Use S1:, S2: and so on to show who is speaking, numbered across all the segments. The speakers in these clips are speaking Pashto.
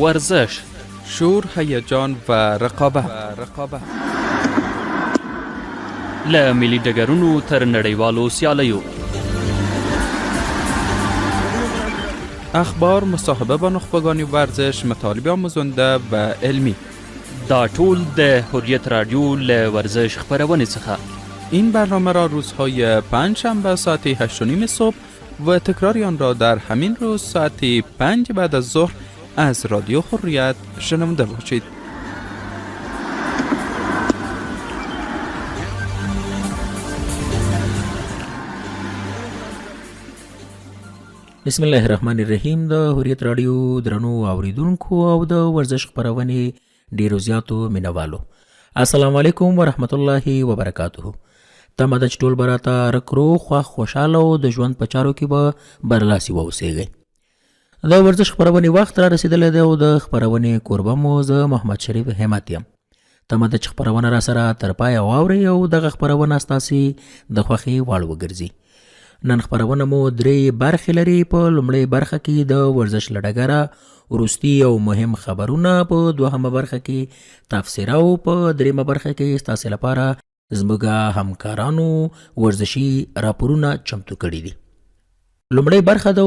S1: ورزش،
S2: شور، هیجان و رقابت
S1: له ملي ډګرونو تر نړیوالو سیالیو،
S2: اخبار، مصاحبه با نخبگان ورزش، مطالب آموزنده و علمی.
S1: دا ټول د حریت رادیو له ورزش خپرونې څخه.
S2: این برنامه را روزهای پنجشنبه ساعت 8:30 صبح و تکراری آن را در همین روز ساعت 5 بعد از ظهر از رادیو حریت شنونده باشید.
S3: بسم الله الرحمن الرحیم. د حریت رادیو درنو اوریدونکو او د ورزش خپرونې ډیرو زیاتو مینوالو، السلام علیکم ورحمت الله وبرکاته. تمه ده چې ټول به راته رکرو خوشحاله او د ژوند په چارو کې به برلاسي واوسیږئ. د ورزش خپرونې وخت را رسیدلی دی او د خپرونې کوربه مو زه محمد شریف همت یم. تمه ده چې خپرونه را سره تر پایه واورئ او دغه خپرونه ستاسې د خوښې وړ وګرځي. نن خپرونه مو 3 برخې لري. په لومړۍ برخه کې د ورزش له ډګره وروستي او مهم خبرونه، په دوهمه برخه کې تفسیر او په دریمه برخه کې ستاسې لپاره زموږ همکارانو ورزشي راپورونه چمتو کړي دي. لومړۍ برخه د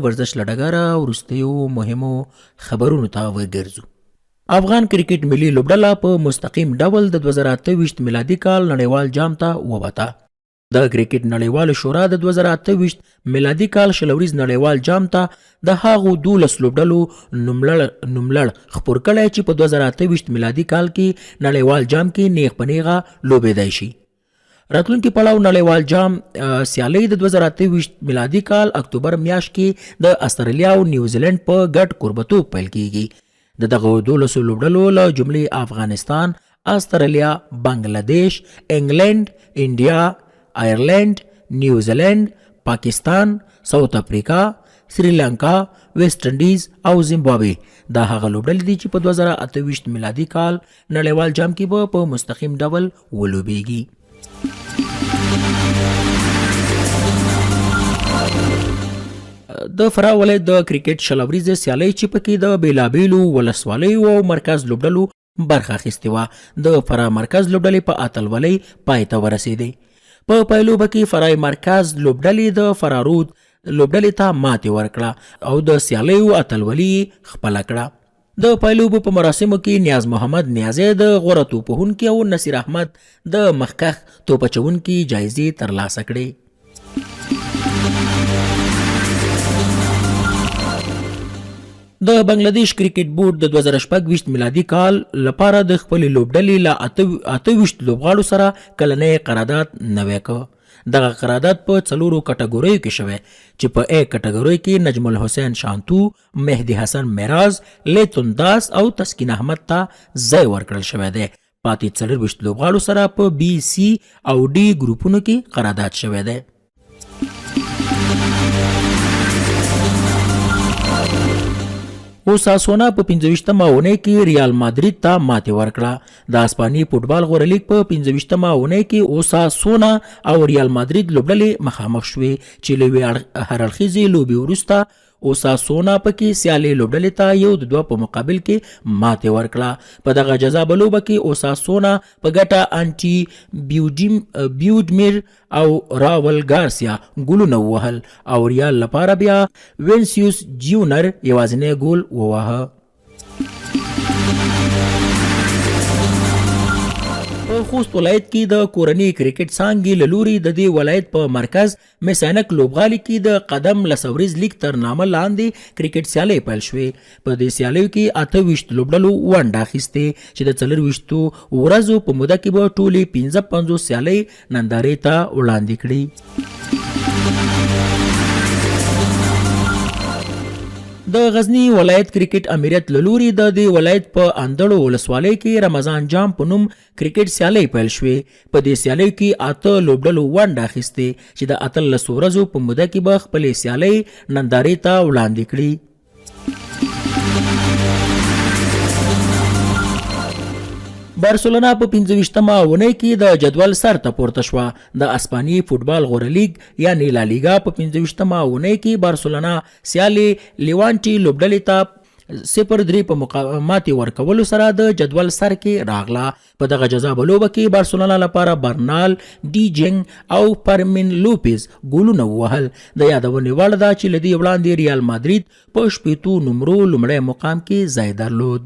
S3: ورزش له ډګره وروستیو مهمو خبرونو ته وګرځو. افغان کرکټ ملي لوبډله په مستقیم ډول د 2028 میلادي کال نړیوال جام ته ووته. د کرکټ نړیوال شورا د 2028 میلادي کال شلوریز نړیوال جام ته د هغو 12 لوبډلو نوملړ خپور کړی چې په 2028 میلادي کال کې نړیوال جام کې نیغ په نیغه لوبېدای شي. راتلونکي پړاو نړیوال جام سیالۍ د 2028 میلادي کال اکتوبر میاشت کې د استرالیا او نیوزیلند په ګډ کوربتوب پیل کیږي. د دغه 12 لوبډلو له جملې افغانستان، استرالیا، بنگلاديش، انګلند، انډیا، آیرلینډ، نیوزیلند، پاکستان، ساوث افریقا، سریلانکا، ویسټ انډیز او زیمبابوې دا هغه لوبډلې دي چې په 2028 میلادي کال نړیوال جام کې به په مستقیم ډول ولوبېږي. د فراه ولایت د کرکټ شلوریزې سیالۍ چې پکې د بیلابیلو ولسوالیو او مرکز لوبډلو برخه اخیستې وه، د فراه مرکز لوبډلې په اتلولۍ پای ته ورسېدې. په پایلوبه کې فرای مرکز لوبډلې د فرارود لوبډلې ته ماتې ورکړه او د سیالیو اتلولي خپله کړه. د پایلوبو په مراسمو کې نیاز محمد نیازی د غوره توپ وهونکي او نصیر احمد د مخکښ توپ اچوونکي جایزې ترلاسه کړې. د بنگلاديش کرکټ بورډ د 2026 میلادي کال لپاره د خپلې لوبډلې له 28 لوبغاړو سره کلنی قرارداد نوی کړ. دغه قرارداد په 4 کټګوریو کې شوی چې په A کټګورۍ کې نجم الحسین شانتو، مهدي حسن میراز، لیتون داس او تسکین احمد ته ځای ورکړل شوی دی. پاتې 24 لوبغاړو سره په B، C او D ګروپونو کې قرارداد شوی دی. اوساسونا په 25مه اونۍ کې ریال مادرید ته ماتې ورکړه. د اسپاني فوټبال غوره لیګ په 25مه اونۍ کې اوساسونا او ریال مادرید لوبډلې مخامخ شوې چې له یوې هرړخیزې لوبې وروسته اوساسونا پکې سیالۍ لوبډلې ته 1-2 په مقابل کې ماتې ورکړه. په دغه جذابه لوبه کې اوساسونا په ګټه انټي بیوډمیر او راول ګارسیا ګولونه ووهل او ریال لپاره بیا وینسیوس جونیور یوازینی ګول وواهه. په خوست ولایت کې د کورنۍ کرکټ څانګې له لوري د دې ولایت په مرکز میسانک لوبغالي کې د قدم لسوریز لیګ تر نامه لاندې کرکټ سیالۍ پیل شوې. په دې سیالیو کې 28 لوبډلو ونډه اخیستې چې د 24 ورځو په موده کې به ټولې 55 سیالۍ نندارې ته وړاندې کړي. د غزنی ولایت کرکټ امریت له لوري د دې ولایت په اندړو ولسوالۍ کې رمضان جام په نوم کرکټ سیالۍ پیل شوې. په دې سیالیو کې 8 لوبډلو ونډه اخیستې چې د 18 ورځو په موده کې به خپلې سیالۍ نندارې ته وړاندې کړي. بارسلونا په 25مه اونۍ کې د جدول سر ته پورته شوه. د اسپاني فوټبال غوره لیګ یعنی لا لیګا په 25مه اونۍ کې بارسلونا سیالي لیوانټي لوبډلې ته 0-3 په ماتې ورکولو سره د جدول سر کې راغله. په دغه جذابه لوبه کې بارسلونا لپاره برنال ډي جنګ او فرمین لوپیز ګولونه ووهل. د یادونې وړ ده چې له دې وړاندې ریال مادرید په 60 نمرو لومړی مقام کې ځای درلود.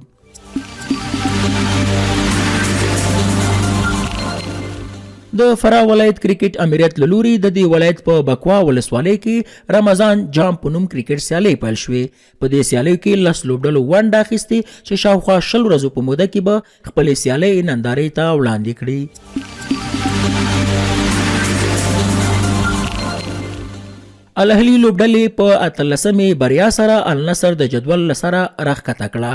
S3: د فراه ولایت کرکټ امریت له لوري د دې ولایت په بکوا ولسوالۍ کې رمضان جام په نوم کرکټ سیالۍ پیل شوې. په دې سیالیو کې 10 لوبډلو ونډه اخیستې چې شاوخوا 20 ورځو په موده کې به خپلې سیالۍ نندارې ته وړاندې کړي. الاهلي لوبډلې په 18مې بریا سره النصر د جدول له سره راښکته کړه.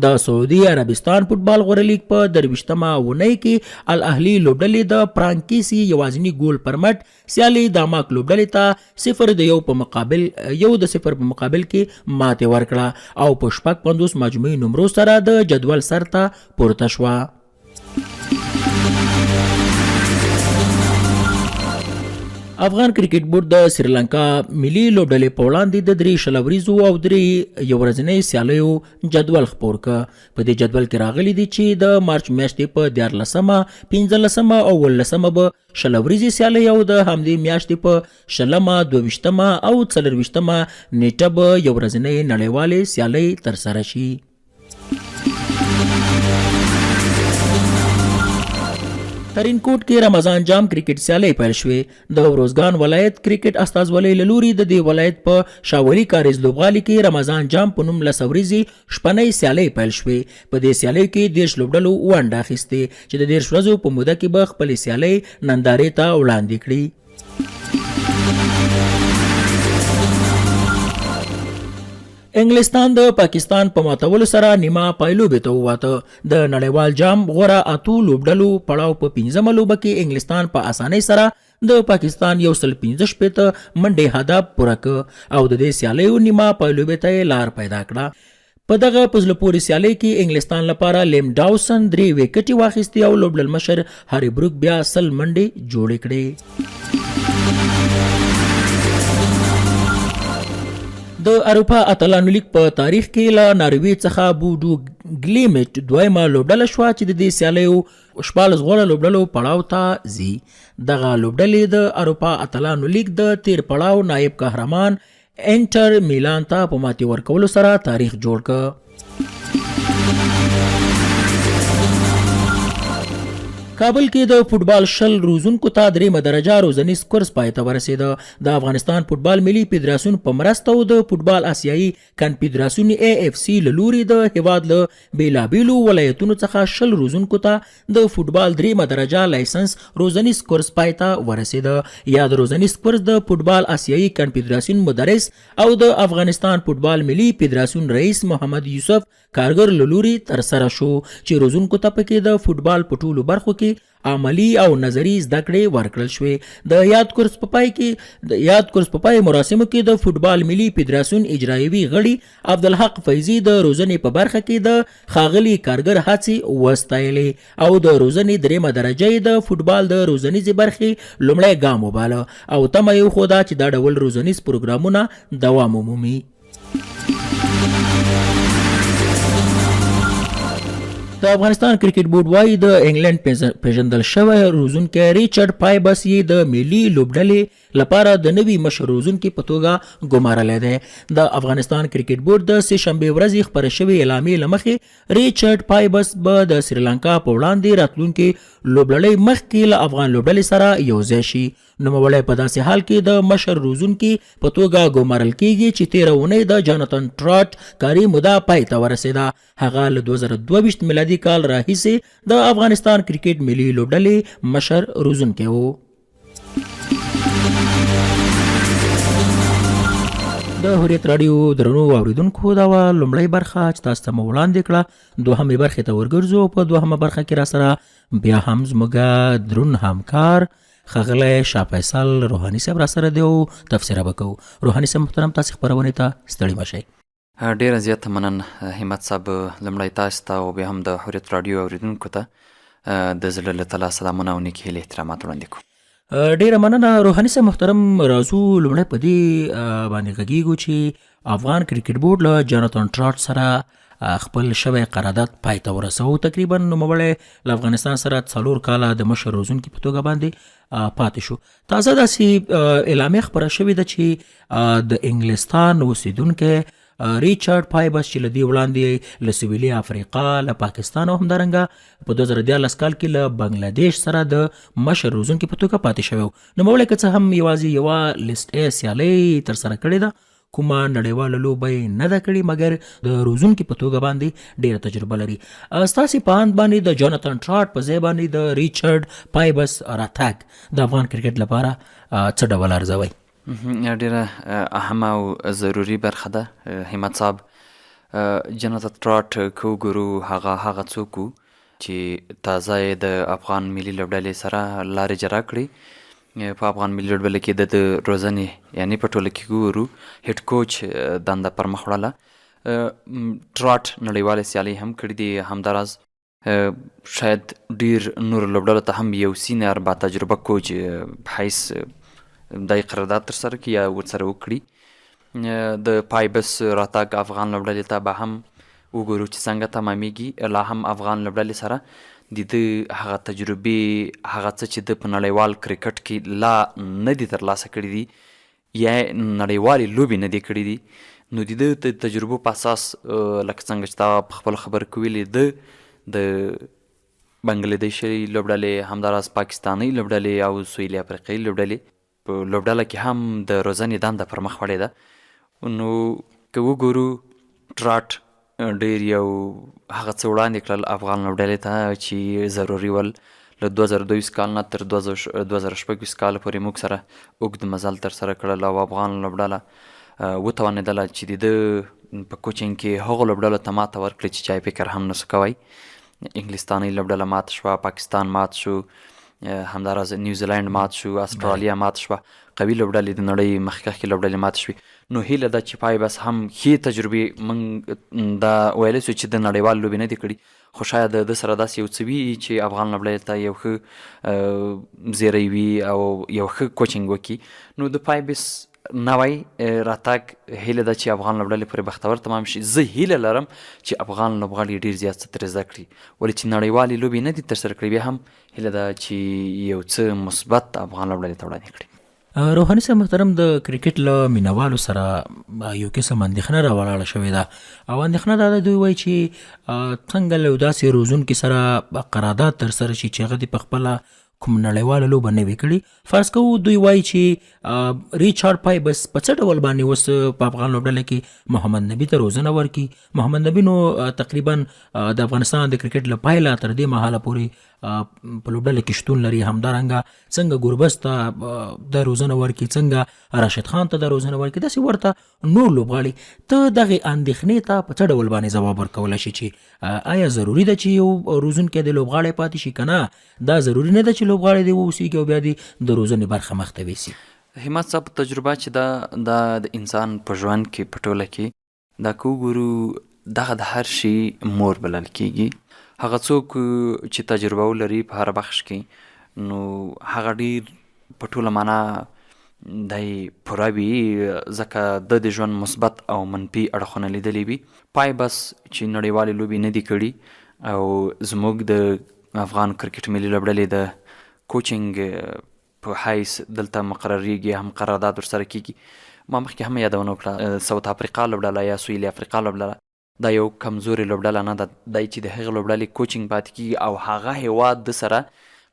S3: د سعودي عربستان فوټبال غوره لیګ په 23مه اونۍ کې الاهلي لوبډلې د فرانکیسي یوازینی ګول پر مټ سیالي داماک لوبډلې ته 0-1 په مقابل کې ماتې ورکړه او په 55 مجموعي نمرو سره د جدول سر ته پورته شوه. افغان کرکټ بورډ د سریلانکا ملي لوبډلې په وړاندې د 3 شلوریزو او 3 ورځنۍ سیالیو جدول خپور کړ. په دې جدول کې راغلي دي چې د مارچ میاشتې په 14مه 15مه او 18مه به شلوریزي سیالۍ او د همدې میاشتې په 20مه 22مه او 24مه نیټه به یو ورځنۍ نړیوالې سیالۍ ترسره شي. ترین کوټ کې رمضان جام کرکټ سیالۍ پیل شوې. د وروزګان ولایت کرکټ استازولۍ له لوري د دې ولایت په شاولي کاریز لوبغالي کې رمضان جام په نوم 10 ورځې شپنۍ سیالۍ پیل شوې. په دې سیالۍ کې 10 لوبډلو ونډه اخیستې چې د 10 ورځو په موده کې به خپلې سیالۍ نندارې ته وړاندې کړي. انګلستان د پاکستان په ماتولو سره نیمه پایلوبې ته وواته. د نړیوال جام غوره 8 لوبډلو پړاو په 15مه لوبه کې انګلستان په اسانۍ سره د پاکستان 115 منډې هدف پوره کړ او د دې سیالیو نیمه پایلوبې ته لار پیدا کړه. په دغه پزله پورې سیالۍ کې انګلستان لپاره لیم ډاوسن 3 وکټې واخیستې او لوبډل مشر هاري بروک بیا 100 منډې جوړې کړې. د اروپا اتلانو لیگ په تاریخ کې له ناروې څخه بوډو ګلیمټ دویمه لوبډله شوه چې د دې سیالیو 14 غوره لوبډلو پړاو ته ځي. دغه لوبډلې د اروپا اتلانو لیگ د تیر پړاو نایب قهرمان انټر میلان ته په ماتې ورکولو سره تاریخ جوړ کړ. کابل کې د فوټبال شل روزونکو ته 3مه درجه روزنیز کورس پای ته ورسېده. د افغانستان فوټبال ملي فدراسیون په مرسته او د فوټبال آسیایي کنفدراسیون AFC له لوري د هیواد له بیلابیلو ولایتونو څخه شل روزونکو ته د فوټبال 3مه درجه لایسنس روزنیز کورس پای ته ورسېده. یاد روزنیز کورس د فوټبال آسیایي کنفدراسیون مدرس او د افغانستان فوټبال ملي فدراسیون رئیس محمد یوسف کارګر له لوري ترسره شو چې روزونکو ته پکې د فوټبال په ټولو برخو کې عملی او نظری زده کړې ورکړل شوې. د یاد کورس په پای مراسمو کې د فوټبال ملي فدراسیون اجرایوي غړي عبدالحق فیضي د روزنې په برخه کې د ښاغلي کارګر هڅې وستایلې او د روزنې 3مه درجه د فوټبال د روزنیزې برخې لومړی ګام وباله او تمه یې وښوده چې دا ډول روزنیز پروګرامونه دوام ومومي. د افغانستان کرکټ بورډ وايي د انګلند پیژندل شوی روزونکی ریچارډ پایبس یې د ملي لوبډلې لپاره د نوي مشر روزونکي په توګه ګمارلی دی. د افغانستان کرکټ بورډ د سه شنبې ورځې خپره شوې اعلامیې له مخې ریچارډ پایبس به د سریلانکا په وړاندې راتلونکي لوبډلې مخکې له افغان لوبډلې سره یوځای شي. نوموړی په داسې حال کې د مشر روزونکي په توګه ګمارل کیږي چې 13 اونۍ د جاناتن ټراټ کاري موده پای ته ورسېده. هغه له 2022 میلادي کال راهیسې د افغانستان کرکټ ملي لوبډلې مشر روزونکی و. د هوریت رادیو درنو اوریدونکو دا لومړی برخه چې تاسو ته مو وړاندې کړه. دوهمې برخې ته ورګرځو. په دوهمه برخه کې را سره بیا هم زموږ درون همکار ښاغلی شاه فیصل روحاني صاحب را سره دی او تفسیره به کوو. روحاني صاحب محترم تاسې خپرونې ته ستړي مه شئ.
S4: ډیره زیاته منن همت صاحب. لومړی تاسو ته او بیا هم د هوریت رادیو اوریدونکو ته د زړه له تله سلامونه او نیکې هیلې احترامات وړاندې کوو.
S3: ډیره مننه روحاني صاحب محترم. راځو لومړی په دې باندې غږیږو چې افغان کرکټ بورډ له جاناتان ټراټ سره خپل شوی قرارداد پای ته ورسوه. تقریبا نوموړی له افغانستان سره 4 کاله د مشر روزونکي په توګه باندې پاتې شو. تازه داسې اعلامیه خپره شوې ده چې د انګلستان اوسیدونکی ریچارډ پایبس چې له دې وړاندې له سویلي افریقا، له پاکستان او همدارنګه په 2014 کال کې له بنګلادیش سره د مشر روزونکي په توګه پاتې شوی و. نوموړی که څه هم یوازې یوه لیسټ ای سیالۍ ترسره کړې ده، کومه نړیواله لوبه یې نه ده کړې، مګر د روزونکي په توګه باندې ډیره تجربه لري. ستاسې په اند باندې د جاناتان ټراټ په ځای باندې د ریچارډ پایبس راتګ د افغان کرکټ لپاره څه ډول ارزوئ؟
S4: ډیره اهمه او ضروري برخه ده همت صاحب. جاناتان ټراټ که وګورو هغه څوک و چې تازه یې د افغان ملي لوبډلې سره لارې جلا کړې. په افغان ملي لوبډلې کې د روزنې یعنې په ټوله کې ګورو هیډ کوچ دنده پر مخ وړله. ټراټ نړیوالې سیالۍ هم کړي دي. همداراز شاید ډیر نور لوبډلو ته هم یو سینیر با تجربه کوچ حیث دای قرارداد تر سره کړي یا ورسره وکړي. د پایبس راتګ افغان لوبډلې ته به هم وګورو چې څنګه تمامیږي. لا هم افغان لوبډلې سره د ده هغه تجربې، هغه څه چې د په نړیوال کرکټ کې لا نه دي ترلاسه کړي دي یا نړیوالې لوبې نه دي کړي دي، نو د ده د تجربو په اساس لکه څنګه چې تا په خپل خبر کې ویلې، ده د بنګلادیشي لوبډلې، همداراز پاکستاني لوبډلې او سویلي افریقایي لوبډلې په لوبډله کې هم د روزنې دنده پر مخ وړې ده. نو که وګورو ټراټ ډیر یو هغه څه وړاندې کړل افغان لوبډلې ته چې ضروري ول. له 2022 کال نه تر 2026 کال پورې موږ سره اوږد مزل ترسره کړل او افغان لوبډله وتوانېدله چې د ده په کوچینګ کې هغو لوبډلو ته ماته ورکړي چې چا یې فکر هم نسو کوی. انګلستاني لوبډله مات شوه، پاکستان مات شو، همداراز نیوزیلند مات شو، استرالیا مات شوه، قوي لوبډلې د نړۍ مخکښې لوبډلې مات شوې. نو هیله ده چې پایبس هم ښې تجربې موږ دا ویلی سو چې د نړیوال لوبې نه دي کړي، خو شاید د سره داسې یو څه وي چې افغان لوبډلې ته یو ښه زیری وي او یو ښه کوچینګ وکړي. نو د پایبس نوی راتګ هیله ده چې افغان لوبډلې پورې بختور تمام شي. زه هیله لرم چې افغان لوبغاړي ډیر زیات څه ترې زده کړي، ولې چې نړیوالې لوبې نه دي ترسره کړي، بیا هم هیله ده چې یو څه مثبت افغان لوبډلې ته وړاندې کړي.
S3: روحاني صاحب محترم، د کرکټ له مینوالو سره یو قسم اندېښنه راولاړه شوې ده، او اندېښنه دا ده دوی وایي چې څنګه له داسې روزونکي سره قرارداد ترسره شي چې هغه دې په خپله کوم نړیواله لوبه نه وي کړي. فرض کوو دوی وایي چې ریچارډ پایبس په څه ډول باندې اوس په افغان لوبډله کې محمد نبي ته روزنه ورکړي. محمد نبي نو تقریبا د افغانستان د کرکټ له پیله تر دې مهاله پورې په لوبډله کې شتون لري. همدارنګه څنګه ګوربز ته د روزنه ورکړي، څنګه راشد خان ته د روزنه ورکړي، داسې ورته نور لوبغاړي. ته دغې اندېښنې ته په څه ډول باندې ځواب ورکولی شي چې آیا ضروري ده چې یو روزونکی د لوبغاړی پاتې شي که نه؟ دا ضروري نه ده چې لوبغاړی دې واوسېږي او بیا دې د روزنې برخه مخ ته ویسي.
S4: همت صاحب تجربه چې دا د انسان په ژوند کې په ټوله کې دا که وګورو دغه د هر شي مور بلل کېږي. هغه څوک چې تجربه ولري په هر بخش کې، نو هغه ډیر په ټوله معنا دی پوره وي، ځکه د ژوند مثبت او منفي اړخونه لیدلی وي. پایبس چې نړیوالې لوبې نه دي کړي او زموږ د افغان کرکټ ملي لوبډلې د کوچینګ په حیث دلته مقرریږي، هم قرارداد ورسره کېږي. ما مخکې هم یادونه وکړه ساوت افریقا لوبډله یا سویلي افریقا لوبډله دا یو کمزورې لوبډله نه ده، دی چې د هغې لوبډلې کوچینګ پاتې کېږي او هغه هیواد د سره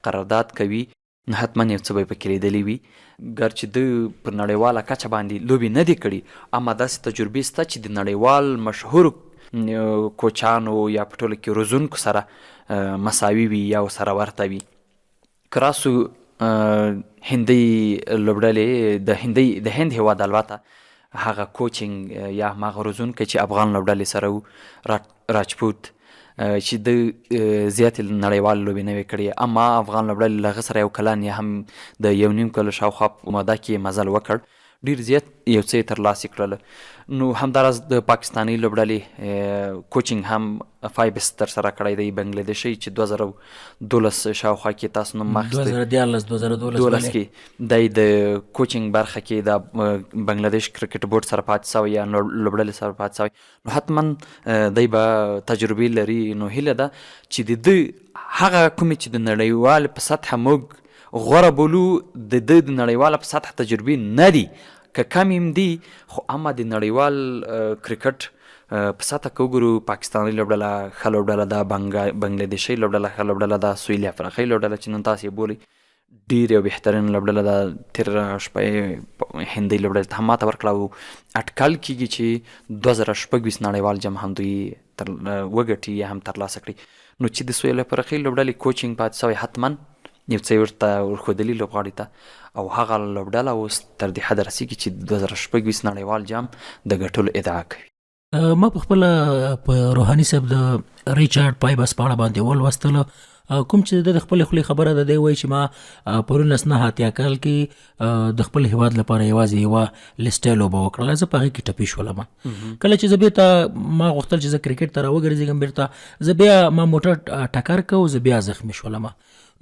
S4: قرارداد کوي، نو حتما یو څه به یې پکې لیدلی وي. ګر چې د پر نړیواله کچه باندې لوبې نه دي کړي، اما داسې تجربې شته چې د نړیوال مشهورو کوچانو یا په ټوله کې روزونکو سره مساوي وي یا ورسره ورته وي. که راسو هندي لوبډلې د هند هیواد البته هغه کوچینګ یا هغه روزونکی چې افغان لوبډلې سره و راجپوت چې د زیاتې نړیوال لوبې نه وې کړې، اما افغان لوبډلې له هغه سره یو کلن یا هم د 1.5 کال شاوخوا په موده کې مزل وکړ. ډېر زیات یو څه یې ترلاسه کړل. نو همداراز د پاکستاني لوبډلې کوچینګ هم 5 ترسره کړی دی بنګلادیشي چې 2012 شاوخوا کې تاسو نوم ماخیستی 2012 کې دی د کوچینګ برخه کې د بنګلادیش کرکټ بورډ سره پاتې سوی یا لوبډلې سره پاتې سوی. نو حتما دی به تجربې لري. نو هیله ده چې د ده هغه کومې چې د نړیوال په سطحه موږ غوره بولو د ده د نړیواله په سطحه تجربې نه دي که کم هم دي خو اما د نړیوال کرکټ په سطحه که وګورو پاکستاني لوبډله ښه لوبډله ده، بنګلادیشي لوبډله ښه لوبډله ده، سویلي افریقایي لوبډله چې نن تاسو یې بولئ ډېر یو بهترین لوبډله ده. تېره شپه یې هندۍ لوبډلې ته هم ماته ورکړه او اټکل کېږي چې 2026 نړیوال جام هم دوی وګټي یا هم ترلاسه کړي. نو چې د سویلي افریقایي لوبډلې کوچینګ پاتې سوی حتما یو څه ورته ورښودلي لوبغاړي ته او هغه لوبډله اوس تر دې حده رسېږي چې 2026 نړیوال جام د ګټلو ادعا کوي.
S3: ما په خپله په روحاني صاحب د ریچارډ پایبس په اړه باندې ولوستله کوم چې د خپل خپل خبره ده دی وایي چې ما پرون اسنه هاتیا کال کې د خپل هیواد لپاره یوازې یوه لیسټه لوبه وکړله. زه په هغې کې ټپي شولم. کله چې زه بیرته ما غوښتل چې زه کرکټ ته راوګرځېږم بیرته زه بیا ما موټر ټکر کو زه بیا زخمي شولم.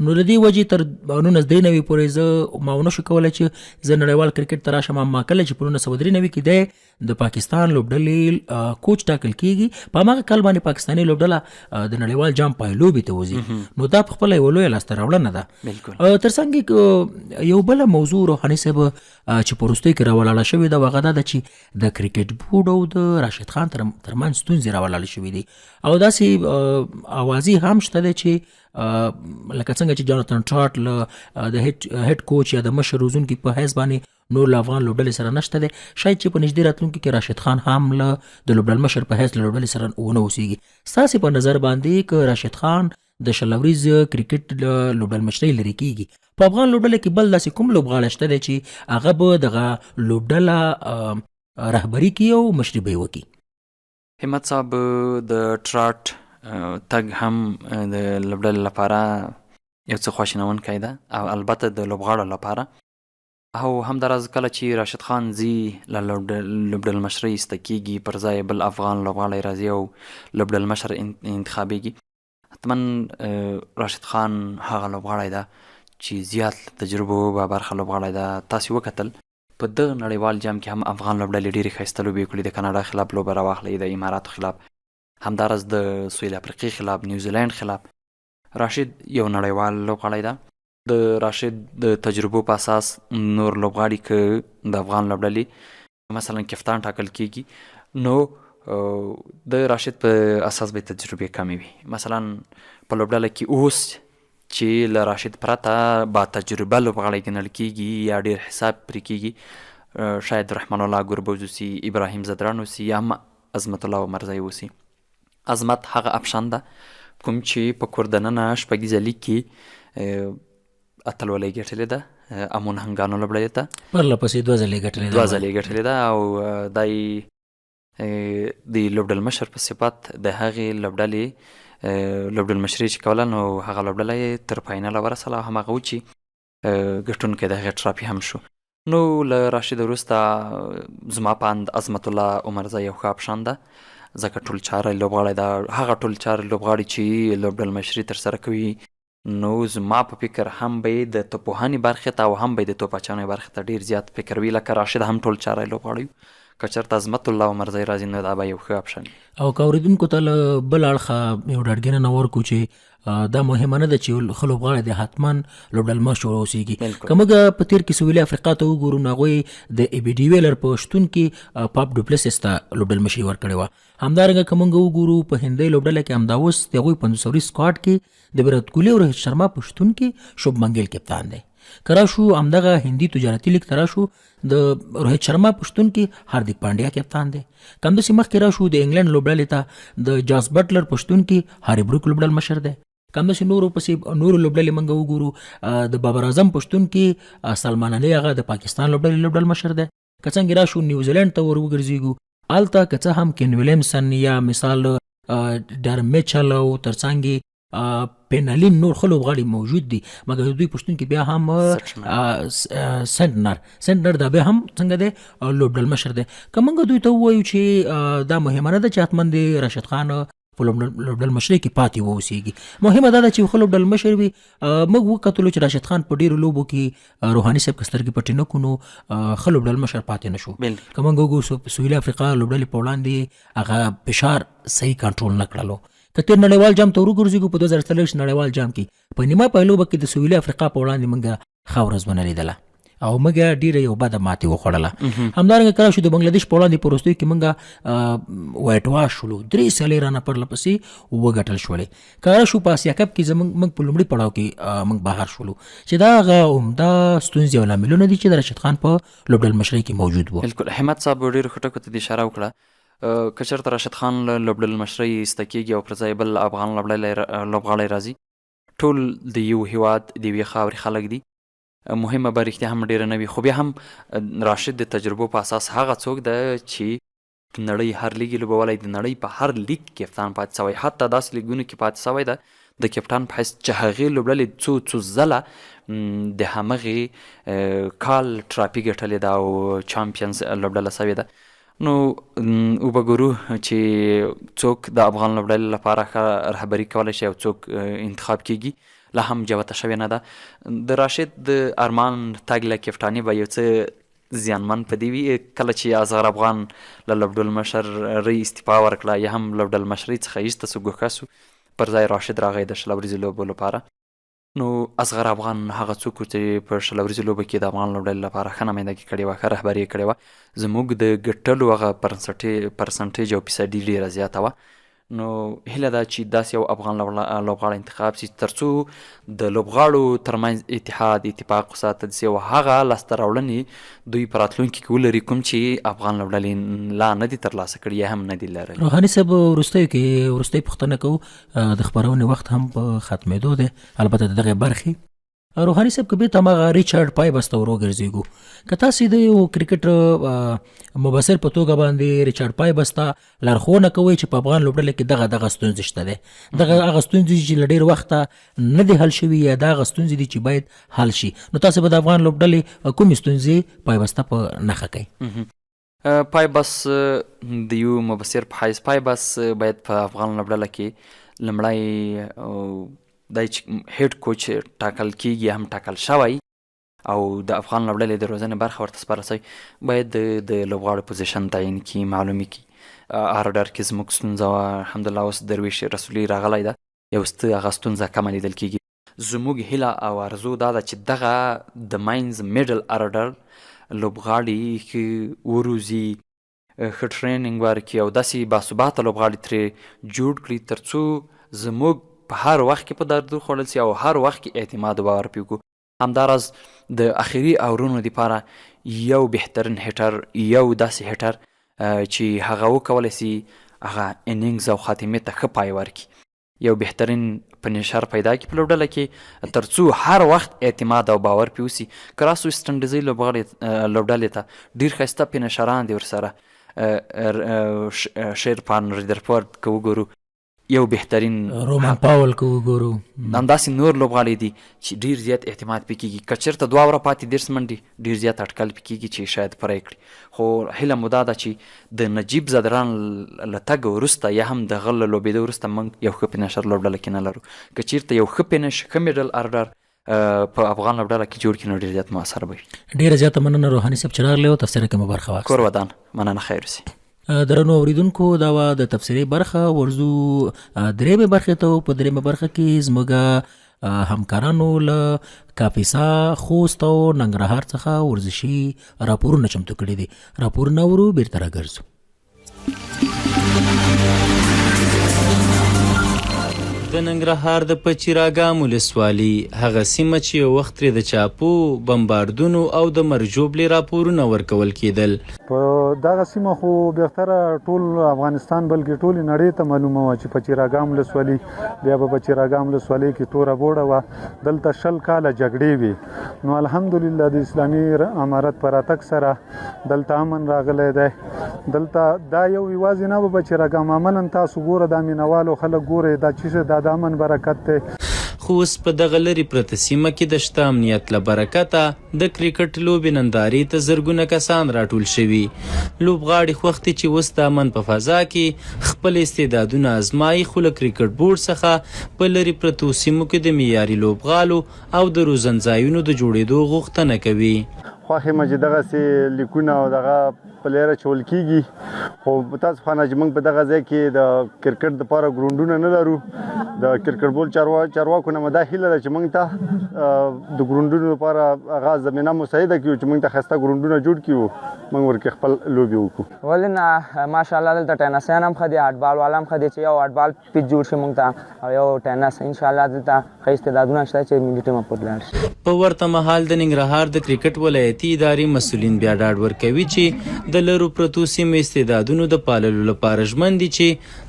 S3: نو د دې وجې تر 1993 پورې زه ما ونه شو کولی چې زه نړیوال کرکټ ته راشم. اما کله چې په 1993 کې دی د پاکستان لوبډلې کوچ ټاکل کېږي په هماغه کال باندې پاکستاني لوبډله د نړیوال جام پایلوبې ته وځي. نو دا په خپله یوه لویه لاسته راوړنه ده. تر څنګ یو بله موضوع روحاني صاحب چې په وروستیو کې راولاړه شوې ده هغه دا ده چې د کرکټ بورډ او د راشد خان ترمنځ ستونزې راولاړې شوې دي او داسې اوازې هم شته دی چې لکه څنګه چې جاناتن ټراټ له د هیډ کوچ یا د مشر روزونکي په حیث باندې نور له افغان لوبډلې سره نشته دی. شاید چې په نږدې راتلونکي کې راشد خان هم له د لوبډل مشر په حیث له لوبډلې سره ونه اوسېږي. ستاسې په نظر باندې که راشد خان د شلوریز کرکټ لوبډل مشرۍ لرې کېږي په افغان لوبډله کې بل داسې کوم لوبغاړی شته دی چې هغه به دغه لوبډله رهبري کړي او مشري به یې وکړي؟
S4: همت صاحب د ټراټ تګ هم د لوبډلې لپاره یو څه خواشینونکی ده او البته د لوبغاړو لپاره. او همداراز کله چې راشد خان ځي له لوبډل مشرۍ ایسته کېږي پر ځای بل افغان لوبغاړی راځي او لوبډل مشر انتخابېږي حتما راشد خان هغه لوبغاړی ده چې زیات تجربو به برخه لوبغاړی ده. تاسې وکتل په دغه نړیوال جام کې هم افغان لوبډلې ډېرې ښایسته لوبې کړي. د کاناډا خلاف لوبه راواخلئ، د اماراتو خلاف، همداراز د سویل افریقې خلاف، نیوزیلند خلاف. راشد یو نړیوال لوبغاړی ده. د راشد د تجربو په اساس نور لوبغاړي که د افغان لوبډلې مثلا کپتان ټاکل کېږي نو د راشد په اساس به تجربې کمې وي. مثلا په لوبډله کې اوس چې له راشد پرته با تجربه لوبغاړی ګڼل کېږي یا ډېر حساب پرې کېږي شاید رحمان الله ګربز اوسي، ابراهیم زدران اوسي یا هم عظمت الله عمرزی اوسي. عظمت هغه اپشن ده کوم چې په کور دننه شپږیزه لیګ کې اتلولۍ ګټلې ده امون هنګانو لوبډلې ته
S3: پرله پسې دوه ځلې
S4: ګټلې ده او دای د لوبډل مشر په صفت د هغې لوبډلې لوبډل مشري چې کوله نو هغه لوبډله یې تر فاینله ورسله او هماغه و چې ګټونکی د هغې ټرافي هم شو. نو له راشد وروسته زما په اند عظمت الله عمرزی یو ښه اپشن ده ځکه ټول چاره لوبغاړی ده. هغه ټول چاره لوبغاړي چې لوبډل مشري ترسره کوي نو زما په فکر هم به یې د توپوهنې برخې ته او هم به یې د توپ اچونې برخې ته ډېر زیات فکر وي. لکه راشد هم ټول چاره لوبغاړی که چېرته عظمت الله عمرزی راځي نو دا به یو ښه اپشن وي.
S3: او که اورېدونکو ته له بل اړخه یو ډاډګینه نه ورکړو چې دا مهمه نه ده چې ښه لوبغاړی دی حتما لوبډل مشر اوسېږي. که موږ په تېر کې سویلي افریقا ته وګورو نو هغوی د ای بي ډي ویلر په شتون کې پاپ ډوپلسس ته لوبډل مشري ورکړې وه. همدارنګه که موږ وګورو په هندۍ لوبډله کې همدا اوس د هغوی 500 سکواډ کې د ویرات کوهلي او روهت شرما په شتون کې شوبمن ګیل کپتان دی. که راشو همدغه هندي تجارتي لیګ ته راشو د روهت شرما په شتون کې هاردیک پانډیا کپتان دی. که همداسې مخکې راشو د انګلند لوبډلې ته د جاس بټلر په شتون کې هاري بروک لوبډل مشر دی. که همداسې نورو لوبډلې موږ وګورو د بابر اعظم په شتون کې سلمان علي هغه د پاکستان لوبډلې لوبډل مشر دی. که څنګه راشو نیوزیلند ته ور وګرځېږو هلته که څه هم کین ویلیمسن یا مثال ډارن میچل او ترڅنګ پینالین نور خلو غاړي موجود دي، مګر دوی پښتون کې بیا هم سنټنر دا بیا هم څنګه دی لوبډل مشر دی. که موږ دوی ته ووایو چې دا مهمه نه ده چې حتما د راشد خان په لوبډل مشرۍ کې پاتې واوسېږي، مهمه دا ده چې ښه لوبډل مشر وي. موږ وکتلو چې راشد خان په ډېرو لوبو کې روحاني صاحب که سترګې پټې نه کړو نو ښه لوبډل مشر پاتې نه شو. که موږ وګورو سویلي افریقا لوبډلې په وړاندې هغه فشار صحیح کنټرول نه کړلو. که تیر نړیوال جام ته وګورځو په 2023 نړیوال جام کې په نیمه پای لوبه کې د سویلي افریقا په وړاندې موږ ښه ورځ ونه لیدله او موږ ډېره یو بده ماتې وخوړله. همدارنګه کله شو د بنګلادیش په وړاندې په وروستیو کې موږ وایټ واش شولو، 3 سیالۍ رانه پرله پسې وګټل شولې. کله شو په اسیا کپ کې موږ په لومړي پړاو کې موږ بهر شولو چې دا هغه عمده ستونزې او لاملونه دي چې د راشد خان په لوبډل مشرۍ کې موجود وو.
S4: بالکل همت صاحب ډېرو ښه ټکو ته د اشاره وکړه. که چېرته راشد خان له لوبډل مشرۍ ایسته کېږي او پر ځای بل افغان لوبغاړی راځي، ټول د یو هیواد د یوې خاورې خلک دي. مهمه به رښتیا هم ډېره نه وي، خو بیا هم راشد د تجربو په اساس هغه څوک ده چې نړۍ هر لیګ یې لوبولی، د نړۍ په هر لیګ کپتان پاتې سوی، حتی داسې لیګونو کې پاتې سوی ده د کپتان په حیث چې هغې لوبډلې څو ځله د همغې کال ټرافي ګټلې ده او چامپینز لوبډله سوې ده. نو وبګورو چې څوک د افغان لوبډلې لپاره ښه رهبري کولی شي او څوک انتخاب کیږي، لا هم جوته شوې نه ده. د راشد د ارمان تګ له کپټاني به یو څه زیانمن په دې وي کله چې اصغر افغان له لوبډل مشرۍ استعفا ورکړه یا هم لوبډل مشرۍ څخه ایسته سو ګوښه سو، پر ځای راشد راغی د شل ورځې لوبو لپاره. نو اصغر افغان هغه څوک چې په شل ورځې لوبه کې د افغان لوبډلې لپاره ښه نمایندګي کړې وه، ښه رهبري یې کړې وه، زموږ د ګټلو هغه پرسنټیج او فیصدي ډېره زیاته وه. نو هیله ده چې داسې یو افغان لوبغاړی انتخاب شي تر څو د لوبغاړو ترمنځ اتحاد اتفاق وساتل شي او هغه لاسته راوړنې دوی په راتلونکي کې ولري کوم چې افغان لوبډلې لا نه دي ترلاسه کړي یا هم نه دي لرلي.
S3: روحاني صاحب وروستۍ پوښتنه کوو، د خپرونې وخت هم په ختمېدو دی، البته د دغې برخې روحاني صاحب که بیرته هماغه ریچارډ پایبس ته ور وګرځېږو، که تاسې د یو کرکټ مبصر په توګه باندې ریچارډ پایبس ته لارښوونه کوئ چې په افغان لوبډله کې دغه ستونزې شته دی، دغه هغه ستونزې چې له ډېر وخته نه دي حل شوي یا د هغه ستونزې دي چې باید حل شي، نو تاسې به د افغان لوبډلې کومې ستونزې پایبس ته په نښه کوئ؟
S4: پایبس د یو مبصر په حیث پایبس باید په افغان لوبډله کې لومړی دا چې هیډ کوچ ټاکل کېږي هم ټاکل شوی او د افغان لوبډلې د روزنې برخه ورته سپارل شوی، باید د لوبغاړو پوزیشن تعیین کړي، معلومې کړي. آرډر کې زموږ ستونزه وه، الحمدلله اوس درویش رسولي راغلی ده، یو څه هغه ستونزه کمه لیدل کېږي. زموږ هیله او ارزو دا ده چې دغه د ماینز میډل آرډر لوبغاړي ښه وروزي، ښه ټریننګ ورکړي او داسې باثباته لوبغاړي ترې جوړ کړي تر څو زموږ په هر وخت کې په درد خوړل شي او هر وخت کې اعتماد باور پې وکړو. همداراز د اخري اورونو دپاره یو بهترین هیټر، یو داسې هیټر چې هغه وکولی شي هغه انینګز او خاتمې ته ښه پای ورکړي، یو بهترین فنیشر پیدا کړي په لوبډله کې تر څو هر وخت اعتماد او باور پې وسي. که راسو سټنډیزۍ لوبډلې ته ډېر ښایسته فنیشران دي ورسره، شیرپان ریدرفورد که وګورو، یو بهترین
S3: رومان پاول که وګورو،
S4: همداسې نور لوبغاړي دي چې ډېر زیات اعتماد پې کېږي. که چېرته 2 اوره پاتې 10 منډې ډېر زیات اټکل پې کېږي چې شاید پوره یې کړي. خو هیله مو دا ده چې د نجیب زدران له تګ وروسته یا هم د هغه له لوبېدو وروسته موږ یو ښه فینشر لوبډله کې نه لرو. که چېرته یو ښه فینش، ښه میډل آرډر په افغان لوبډله کې جوړ کړي نو ډېر زیات مؤثر به وي.
S3: ډېره زیاته مننه روحاني صاحب چې راغلی او تفسیر کې مو برخه واخیسته.
S4: کور ودان، مننه، خیر اوسئ.
S3: درنو اوریدونکو، دا وه د تفسیري برخه. ورځو درېیمې برخې ته. په درېیمه برخه کې زموږ همکارانو له کاپیسا، خوست او ننګرهار څخه ورزشي راپورونه چمتو کړي دي. راپورونه ورو بیرته راګرځو.
S5: د ننګرهار د پچیراګام ولسوالي هغه سیمه چې یو وخت ترې د چاپو، بمباردونو او د مرجوبلې راپورونه ورکول کېدل.
S6: په دغه سیمه خو بهتره ټول افغانستان بلکې ټولې نړۍ ته معلومه وه چې پچیراګام ولسوالي، بیا به پچیراګام ولسوالۍ کې توره بوړه وه، دلته 20 کاله جګړې وي. نو الحمدلله د اسلامي امارت په راتګ سره دلته امن راغلی دی. دلته دا یو یوازې نه به پچیراګام، عملاً تاسو ګوره دا مینوالو خلک ګورئ دا چې دا دا د امن برکت دی.
S5: خو اوس په دغه لرې پرته سیمه کې د شته امنیت له برکته د کرکټ لوبې نندارې ته زرګونه کسان راټول شوي. لوبغاړي خوښ دي چې اوس د امن په فضا کې خپل استعدادونه ازمایي، خو له کرکټ بورډ څخه په لرې پرتو سیمو کې د معیاري لوبغالو او د روزنځایونو د جوړېدو غوښتنه کوي.
S7: خوښ یم چې دغسې لیکونه او دغه پلیره چول کیږي، خو متاسفانه چې موږ په دغه ځای کې د کرکټ دپاره ګراونډونه نه لرو. د کرکټ بول چارواکو نه مو دا هیله ده چې موږ ته د ګراونډونو لپاره هغه زمینه مساعده کړي چې موږ ته ښایسته ګراونډونه جوړ کړي، موږ ورکې خپل لوبې وکړو.
S8: ولې نه ماشاءالله دلته ټینسیان هم ښه دي، هټبال والا هم ښه دي چې یو هټبال پیچ جوړ شي موږ ته او یو ټینس. انشاءالله دلته ښه استعدادونه شته چې ملي ټیمه پورې لاړ شي.
S5: په ورته مهال د ننګرهار د کرکټ ولایتي ادارې مسؤلین بیا ډاډ ورکوي چې د لرو پرتو سیمو استعدادونو د پاللو لپاره ژمن دي چې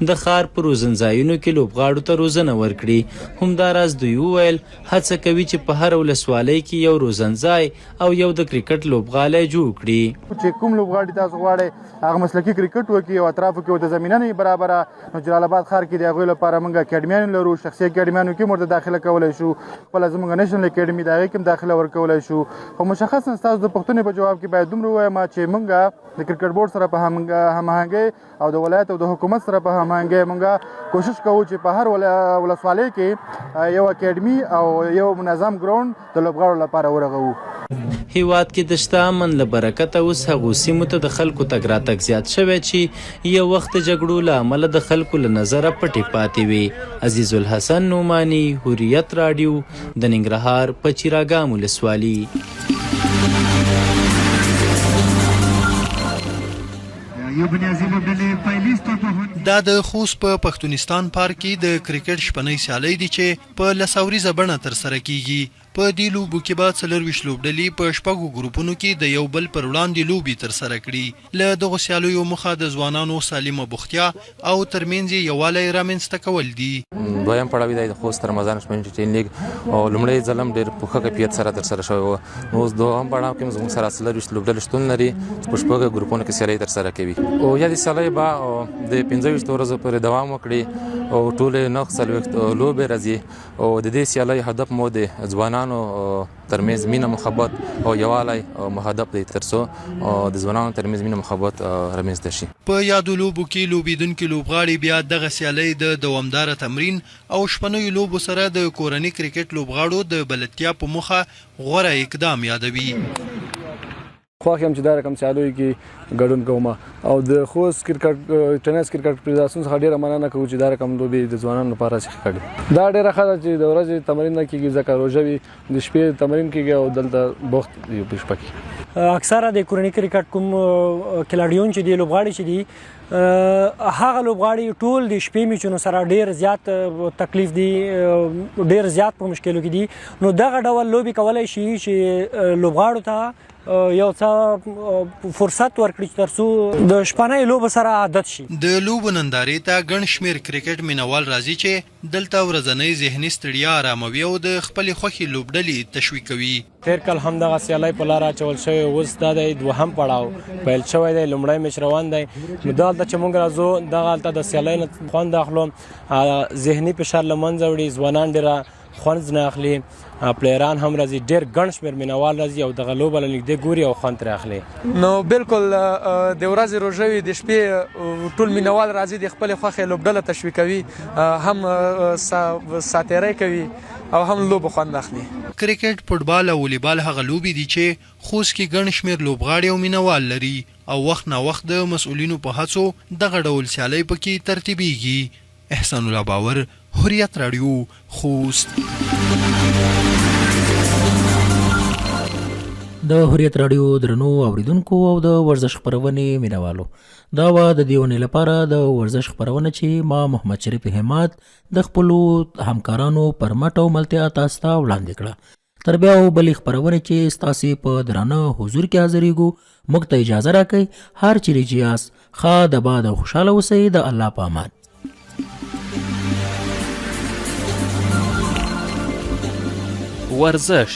S5: د ښار په روزنځایونو کې لوبغاړو ته روزنه ورکړي. همداراز دوی وویل هڅه کوي چې په هر ولسوالۍ کې یو روزنځای او یو د کرکټ لوبغالی جوړ کړي.
S9: چې کوم لوبغاړي تاسو غواړئ هغه مسلکي کرکټ وکړي او اطرافو کې د زمینه نه برابره، نو جلال آباد ښار کې د هغوی لپاره موږ اکاډمیان لرو، شخصي اکاډمیانو کې ورته داخله کولی شو، خپله زموږ نیشنل اکاډمي د هغې کې هم داخله ورکولی شو. خو مشخصا ستاسو د پوښتنې په جواب کې باید دومره ووایم چې موږ د کرکټ بورډ سره په هماهنګۍ او د ولایت او د حکومت سره په هماهنګۍ موږ کوشش کوو چې په هر ولسوالۍ کې یو اکاډمي او یو منظم ګراوند د لوبغاړو لپاره ورغوو.
S5: هیواد کې د شته امن له برکته اوس هغو سیمو ته د خلکو تګ راتګ زیات شوی چې یو وخت د جګړو له امله د خلکو له نظره پټې پاتې وي. عزیز الحسن نعماني، حریت راډیو، د ننګرهار په چراګام ولسوالي.
S10: دا د خوست په پښتونستان پارک کې د کرکټ شپنۍ سیالۍ دي چې په لساوریزه بڼه ترسره کیږي. په دې لوبو کې به 24 لوبډلې په شپږو ګروپونو کې د یو بل پر وړاندې لوبې ترسره کړي. له دغو سیالیو موخه د ځوانانو سالمه بوختیا او ترمنځ یووالی رامنځته کول دي.
S11: دویم پړاو دی د خوست رمضان شپنۍ ټیم لیګ او لومړی ځلم ډېر په ښه کیفیت سره ترسره شوی و. نو اوس دوهم پړاو کې زموږ سره 24 لوبډلې شتون لري چې په شپږو ګروپونو کې سیالۍ ترسره کوي. او یا د سیالۍ به د 25 ورځو پورې دوام وکړي او ټولې 9 لوبې راځي. او د دې سیالۍ هدف مو د ځوانانو ترمنځ مینه محبت او یووالی او هدف دی تر څو د ځوانانو ترمنځ مینه محبت رامنځته شي.
S10: په یادو لوبو کې لوبیدونکي لوبغاړي بیا دغه سیالۍ د دوامداره تمرین او شپنیو لوبو سره د کورني کرکټ لوبغاړو د بلدتیا په موخه غوره اقدام یادوي.
S12: خوښ یم چې دا رقم سیالیو کې ګډون کوم او د خوست کرکټ ټینس کرکټ فدراسیون څخه ډیره مننه کوو چې دا رقم لوبې د ځوانانو لپاره څخه کړي. دا ډیره ښه ده چې د ورځې تمرین نه کیږي ځکه روژه وي، د شپې تمرین کیږي او دلته بوخت دی په شپه کې.
S13: اکثره د کورني کرکټ کوم کلاډیون چې دی لوبغاړي چې دی هغه لوبغاړي ټول د شپې میچونو سره ډیر زیات تکلیف دی، ډیر زیات په مشکلو کې دي. نو دغه ډول لوبې کولای شي چې لوبغاړو ته یو څه فرصت ورکړي چې ترڅو د شپنۍ لوبو سره عادت شي.
S10: د لوبو نندارې ته ګڼ شمېر کرکټ مینوال راځي چې دلته ورځنۍ ذهني ستړیا آراموي او د خپلې خوښې لوبډلې تشویقوي.
S14: تېر کال همدغه سیالۍ په لاره اچول شوې، اوس دا دی دوهم پړاو پیل شوی دی، لومړی میچ روان دی. نو دلته چې موږ راځو دغه هلته د سیالۍ نه خوند اخلو، ذهني فشار له منځه وړي، ځوانان ډېره خوند ځنه اخلي، پلیران هم راځي، ډېر ګڼ شمېر مینوال راځي او دغه لوبه له نږدې ګوري او خوند ترې اخلي.
S15: نو بالکل د ورځې روژه وي، د شپې ټول مینوال راځي، د خپلې خوښې لوبډله تشویقوي، هم ساتیرۍ کوي او هم لوبو خوند اخلي.
S10: کرکټ، فوټبال او والیبال هغه لوبې دي چې خوست کې ګڼ شمېر لوبغاړي او مینوال لري او وخت نا وخت د مسؤلینو په هڅو دغه ډول سیالۍ پکې ترتیبیږي. احسان الله باور، حریت راډیو، خوست.
S3: د حریت راډیو درنو اوریدونکو او د ورزش خپرونې مینوالو، دا و د دې ونې لپاره د ورزش خپرونه چې ما محمد شریف همت د خپلو همکارانو پر مټ او ملتیا تاسو ته وړاندې کړه. تر بیا او بلې خپرونې چې ستاسې په درانه حضور کې حاضرېږو، موږ ته اجازه راکئ. هر چیرې چې یاست ښه د باد او خوشحاله اوسئ. د الله په امان.
S1: ورزش،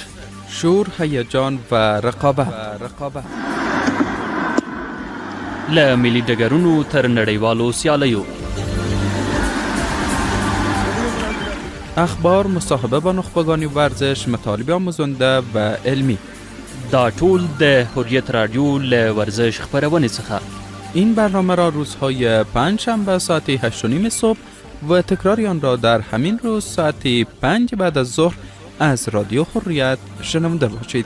S2: شور، هیجان و رقابت
S1: له ملي ډګرونو تر نړیوالو سیالیو.
S2: اخبار، مصاحبه با نخبگان ورزش، مطالب آموزنده و علمی.
S1: دا ټول د حریت رادیو له ورزش خبرونه څخه.
S2: این برنامه را روزهای پنجشنبه ساعت 8:30 صبح و تکراری آن را در همین روز ساعت 5 بعد از ظهر از رادیو حریت شنونده باشید.